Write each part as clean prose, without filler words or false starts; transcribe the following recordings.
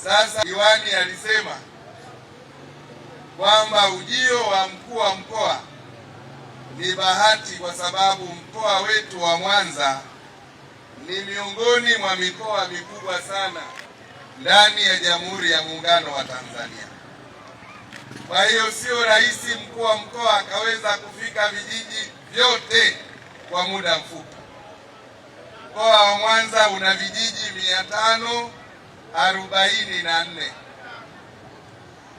Sasa diwani alisema kwamba ujio wa mkuu wa mkoa ni bahati kwa sababu mkoa wetu wa Mwanza ni miongoni mwa mikoa mikubwa sana ndani ya Jamhuri ya Muungano wa Tanzania. Kwa hiyo sio rahisi mkuu wa mkoa akaweza kufika vijiji vyote kwa muda mfupi. Mkoa wa Mwanza una vijiji 544,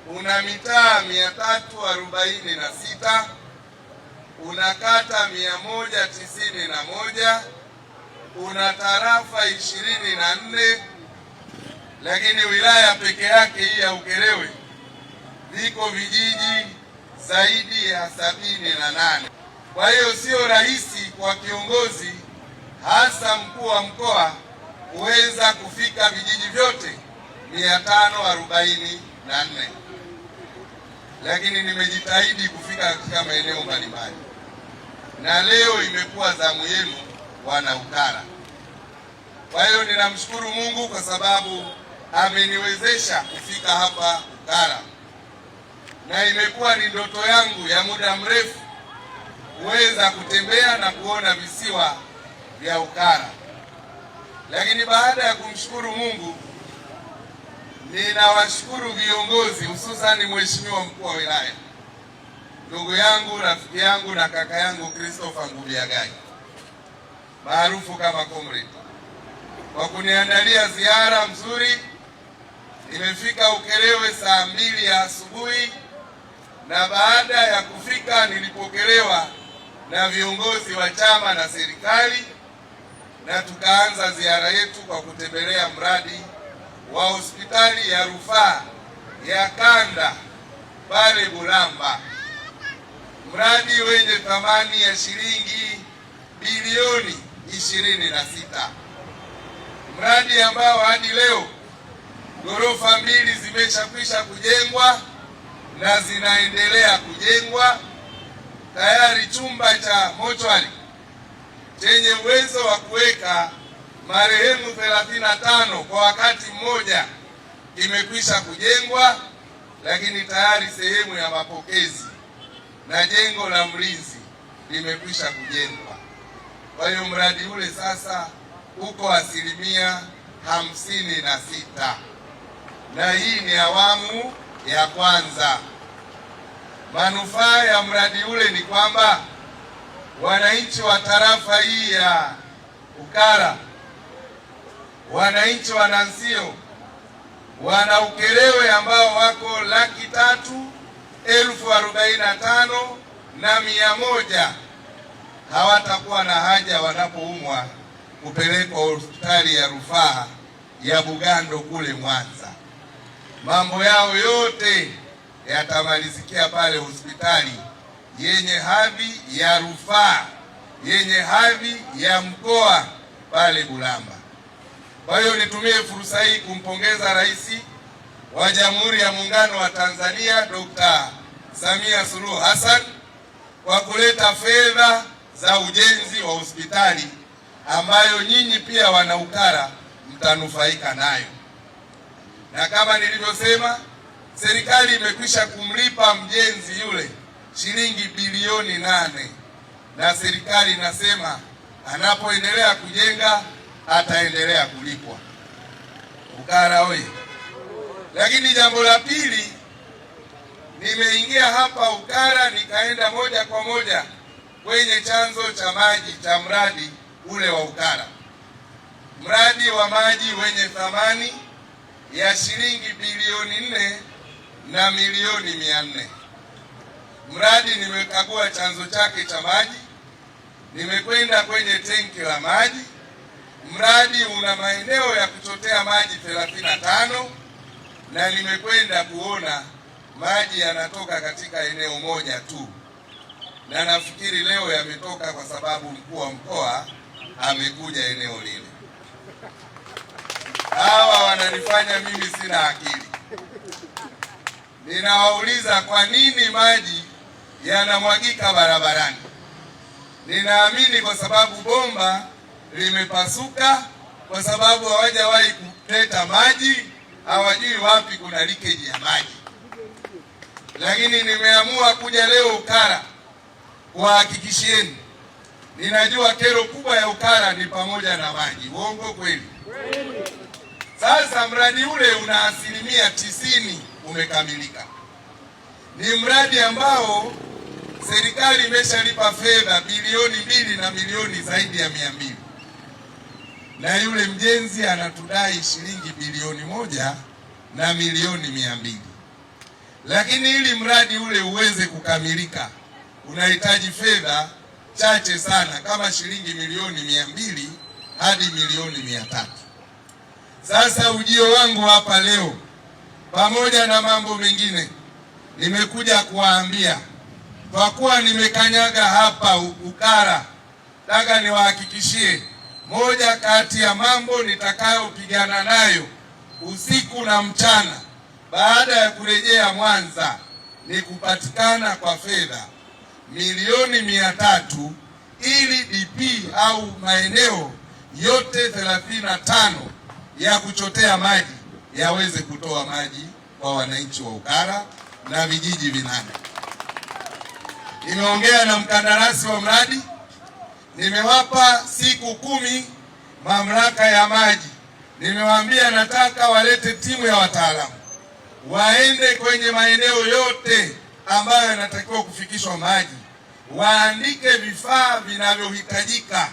una mitaa 346, una kata 191, una tarafa 24, lakini wilaya peke yake hii ya Ukerewe viko vijiji zaidi ya 78. Kwa hiyo sio rahisi kwa kiongozi hasa mkuu wa mkoa kuweza kufika vijiji vyote 544, lakini nimejitahidi kufika katika maeneo mbalimbali, na leo imekuwa zamu yenu wana Ukara. Kwa hiyo ninamshukuru Mungu kwa sababu ameniwezesha kufika hapa Ukara, na imekuwa ni ndoto yangu ya muda mrefu kuweza kutembea na kuona visiwa vya Ukara. Lakini baada ya kumshukuru Mungu, ninawashukuru viongozi, hususani Mheshimiwa mkuu wa wilaya, ndugu yangu, rafiki yangu na kaka yangu Christopher Ngubiagai maarufu kama Comrade, kwa kuniandalia ziara mzuri. Nimefika Ukerewe saa 2 ya asubuhi, na baada ya kufika nilipokelewa na viongozi wa chama na serikali, na tukaanza ziara yetu kwa kutembelea mradi wa hospitali ya rufaa ya kanda pale Bulamba, mradi wenye thamani ya shilingi bilioni 26, mradi ambao hadi leo ghorofa 2 zimeshakwisha kujengwa na zinaendelea kujengwa. Tayari chumba cha mochwari chenye uwezo wa kuweka marehemu 35 kwa wakati mmoja kimekwisha kujengwa, lakini tayari sehemu ya mapokezi na jengo la mlinzi limekwisha kujengwa. Kwa hiyo mradi ule sasa uko 56%, na hii ni awamu ya kwanza. Manufaa ya mradi ule ni kwamba wananchi wa tarafa hii ya Ukara, wananchi wa Nansio, wana Ukerewe ambao wako 345,100 hawatakuwa na haja wanapoumwa kupelekwa hospitali ya rufaa ya Bugando kule Mwanza. Mambo yao yote yatamalizikia pale hospitali yenye hadhi ya rufaa, yenye hadhi ya mkoa pale Bulamba. Kwa hiyo nitumie fursa hii kumpongeza Rais wa Jamhuri ya Muungano wa Tanzania Dr. Samia Suluhu Hassan kwa kuleta fedha za ujenzi wa hospitali ambayo nyinyi pia wana Ukara mtanufaika nayo. Na kama nilivyosema, serikali imekwisha kumlipa mjenzi yule shilingi bilioni 8, na serikali inasema anapoendelea kujenga ataendelea kulipwa. Ukara oye! Lakini jambo la pili, nimeingia hapa Ukara nikaenda moja kwa moja kwenye chanzo cha maji cha mradi ule wa Ukara, mradi wa maji wenye thamani ya shilingi bilioni 4 na milioni 400. Mradi nimekagua chanzo chake cha maji, nimekwenda kwenye tenki la maji. Mradi una maeneo ya kuchotea maji 35, na nimekwenda kuona maji yanatoka katika eneo moja tu, na nafikiri leo yametoka kwa sababu mkuu wa mkoa amekuja eneo lile. Hawa wananifanya mimi sina akili. Ninawauliza kwa nini maji yanamwagika barabarani? Ninaamini kwa sababu bomba limepasuka, kwa sababu hawajawahi kuleta maji hawajui wapi kuna leakage ya maji. Lakini nimeamua kuja leo Ukara kuhakikishieni, ninajua kero kubwa ya Ukara ni pamoja na maji. Uongo kweli? Sasa mradi ule una 90% umekamilika. Ni mradi ambao serikali imeshalipa fedha bilioni 2 na milioni zaidi ya 200, na yule mjenzi anatudai shilingi bilioni 1 na milioni 200. Lakini ili mradi ule uweze kukamilika unahitaji fedha chache sana, kama shilingi milioni 200 hadi milioni 300. Sasa ujio wangu hapa leo, pamoja na mambo mengine, nimekuja kuwaambia, kwa kuwa nimekanyaga hapa Ukara, nataka niwahakikishie moja kati ya mambo nitakayopigana nayo usiku na mchana baada ya kurejea Mwanza ni kupatikana kwa fedha milioni 300 ili DP au maeneo yote 35 ya kuchotea maji yaweze kutoa maji kwa wananchi wa Ukara na vijiji 8. Nimeongea na mkandarasi wa mradi, nimewapa siku 10 mamlaka ya maji. Nimewaambia nataka walete timu ya wataalamu waende kwenye maeneo yote ambayo yanatakiwa kufikishwa maji, waandike vifaa vinavyohitajika,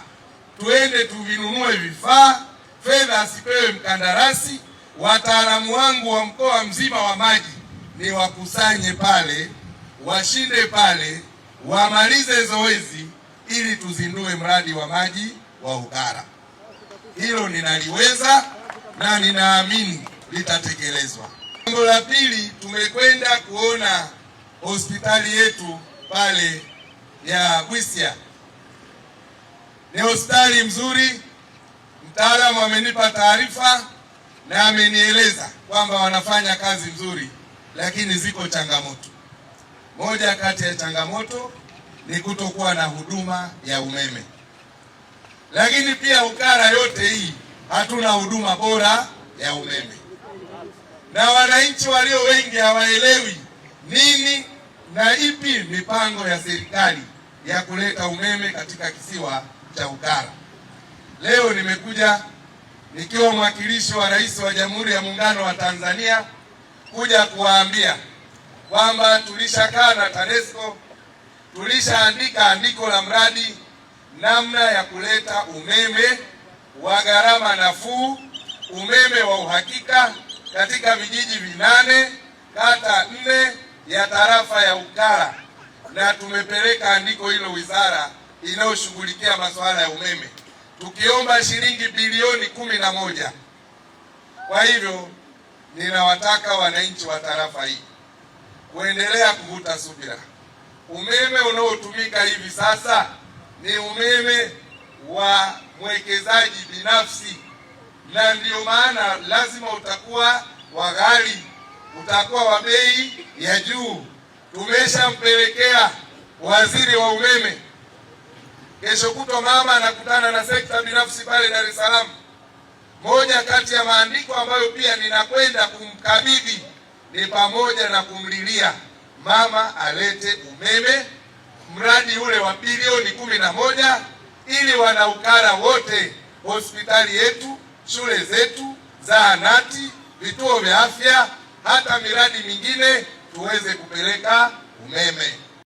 tuende tuvinunue vifaa, fedha asipewe mkandarasi. Wataalamu wangu wa mkoa mzima wa maji ni wakusanye pale, washinde pale, wamalize zoezi ili tuzindue mradi wa maji wa Ukara. Hilo ninaliweza na ninaamini litatekelezwa. Jambo la pili, tumekwenda kuona hospitali yetu pale ya Bwisya. Ni hospitali mzuri, mtaalamu amenipa taarifa na amenieleza kwamba wanafanya kazi nzuri, lakini ziko changamoto. Moja kati ya changamoto ni kutokuwa na huduma ya umeme. Lakini pia Ukara yote hii hatuna huduma bora ya umeme, na wananchi walio wengi hawaelewi nini na ipi mipango ya serikali ya kuleta umeme katika kisiwa cha Ukara. Leo nimekuja nikiwa mwakilishi wa Rais wa Jamhuri ya Muungano wa Tanzania kuja kuwaambia kwamba tulishakaa na TANESCO, tulishaandika andiko la mradi namna ya kuleta umeme wa gharama nafuu, umeme wa uhakika katika vijiji 8, kata 4 ya tarafa ya Ukara, na tumepeleka andiko hilo wizara inayoshughulikia masuala ya umeme, tukiomba shilingi bilioni 11. Kwa hivyo ninawataka wananchi wa tarafa hii kuendelea kuvuta subira. Umeme unaotumika hivi sasa ni umeme wa mwekezaji binafsi, na ndio maana lazima utakuwa wa ghali, utakuwa wa bei ya juu. Tumeshampelekea waziri wa umeme. Kesho kutwa mama anakutana na sekta binafsi pale Dar es Salaam. Moja kati ya maandiko ambayo pia ninakwenda kumkabidhi ni pamoja na kumlilia mama alete umeme, mradi ule wa bilioni 11, ili wana Ukara wote, hospitali yetu, shule zetu, zahanati, vituo vya afya, hata miradi mingine tuweze kupeleka umeme.